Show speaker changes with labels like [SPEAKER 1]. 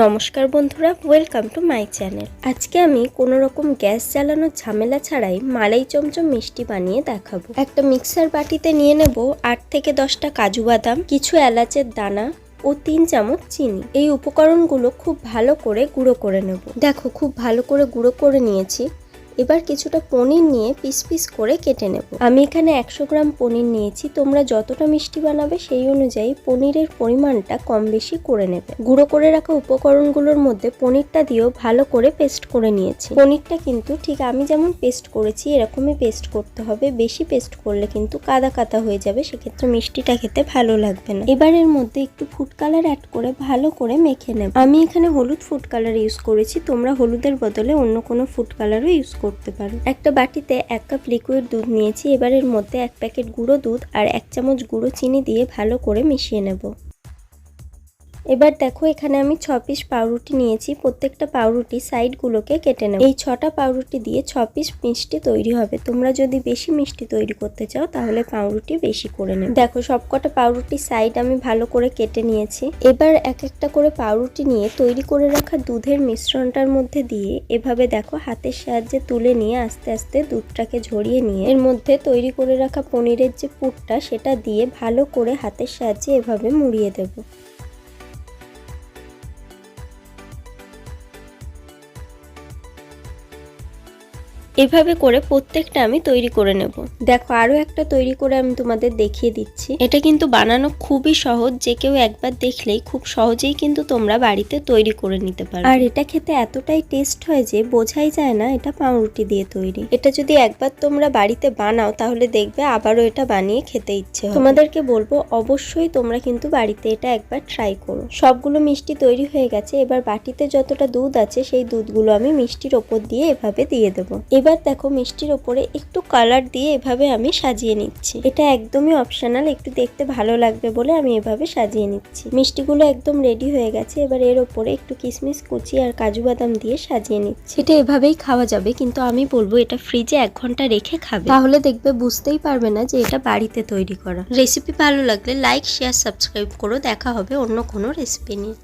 [SPEAKER 1] নমস্কার বন্ধুরা, welcome to my channel. আজকে আমি কোনো রকম গ্যাস জ্বালানোর ঝামেলা ছাড়াই মালাই চমচম মিষ্টি বানিয়ে দেখাবো। একটা মিক্সার বাটিতে নিয়ে নেব 8 থেকে 10টা কাজু বাদাম, কিছু এলাচের দানা ও 3 চামচ চিনি। এই উপকরণগুলো খুব ভালো করে গুঁড়ো করে নেব। দেখো, খুব ভালো করে গুঁড়ো করে নিয়েছি। এবার কিছুটা পনির নিয়ে পিস পিস করে কেটে নেব। আমি এখানে 100 গ্রাম পনির নিয়েছি। তোমরা যতটা মিষ্টি বানাবে সেই অনুযায়ী পনিরের পরিমাণটা কম বেশি করে নেবে। গুঁড়ো করে রাখা উপকরণগুলোর মধ্যে পনিরটা দিয়েও ভালো করে পেস্ট করে নিয়েছি। পনিরটা কিন্তু ঠিক আমি যেমন পেস্ট করেছি এরকমই পেস্ট করতে হবে। বেশি পেস্ট করলে কিন্তু কাদা কাদা হয়ে যাবে, সেক্ষেত্রে মিষ্টিটা খেতে ভালো লাগবে না। এবার এর মধ্যে একটু ফুড কালার অ্যাড করে ভালো করে মেখে নেব। আমি এখানে হলুদ ফুড কালার ইউজ করেছি, তোমরা হলুদের বদলে অন্য কোনো ফুড কালারও ইউজ করতে পারো। একটা বাটিতে 1 কাপ লিকুইড দুধ নিয়েছি। এবার এর মধ্যে 1 প্যাকেট গুঁড়ো দুধ আর 1 চামচ গুঁড়ো চিনি দিয়ে ভালো করে মিশিয়ে নেব। এবার দেখো, এখানে আমি 6 পিস পাউরুটি নিয়েছি। প্রত্যেকটা পাউরুটি সাইডগুলোকে কেটে নেব। এই 6টা পাউরুটি দিয়ে 6 পিস মিষ্টি তৈরি হবে। তোমরা যদি বেশি মিষ্টি তৈরি করতে চাও তাহলে পাউরুটি বেশি করে নেবে। দেখো, সবকটা পাউরুটি সাইড আমি ভালো করে কেটে নিয়েছি। এবার এক একটা করে পাউরুটি নিয়ে তৈরি করে রাখা দুধের মিশ্রণটার মধ্যে দিয়ে এভাবে দেখো হাতের সাহায্যে তুলে নিয়ে আস্তে আস্তে দুধটাকে ঝরিয়ে নিয়ে এর মধ্যে তৈরি করে রাখা পনিরের যে পুরটা সেটা দিয়ে ভালো করে হাতের সাহায্যে এভাবে মুড়িয়ে দেব। এভাবে করে প্রত্যেকটা আমি তৈরি করে নেব। দেখো, আরো একটা তৈরি করে আমি তোমাদের দেখিয়ে দিচ্ছি। এটা কিন্তু বানানো খুবই সহজ, যে কেউ একবার দেখলেই খুব সহজেই কিন্তু তোমরা বাড়িতে তৈরি করে নিতে পারো। আর এটা খেতে এতটাই টেস্ট হয় যে বোঝাই যায় না এটা পাউরুটি দিয়ে তৈরি। এটা যদি একবার তোমরা বাড়িতে বানাও তাহলে দেখবে আবারও এটা বানিয়ে খেতে ইচ্ছে হবে। তোমাদেরকে বলবো অবশ্যই তোমরা কিন্তু বাড়িতে এটা একবার ট্রাই করো। সবগুলো মিষ্টি তৈরি হয়ে গেছে। এবার বাটিতে যতটা দুধ আছে সেই দুধগুলো আমি মিষ্টির ওপর দিয়ে এভাবে দিয়ে দেবো। এবার দেখো, মিষ্টির ওপরে একটু কালার দিয়ে এভাবে আমি সাজিয়ে নিচ্ছি। এটা একদমই অপশনাল, একটু দেখতে ভালো লাগবে বলে আমি এভাবে সাজিয়ে নিচ্ছি। মিষ্টিগুলো একদম রেডি হয়ে গেছে। এবার এর ওপরে একটু কিশমিশ কুচি আর কাজু বাদাম দিয়ে সাজিয়ে নিচ্ছি। এটা এভাবেই খাওয়া যাবে, কিন্তু আমি বলবো এটা ফ্রিজে 1 ঘন্টা রেখে খাবে, তাহলে দেখবে বুঝতেই পারবে না যে এটা বাড়িতে তৈরি করা। রেসিপি ভালো লাগলে লাইক, শেয়ার, সাবস্ক্রাইব করো। দেখা হবে অন্য কোনো রেসিপি নিয়ে।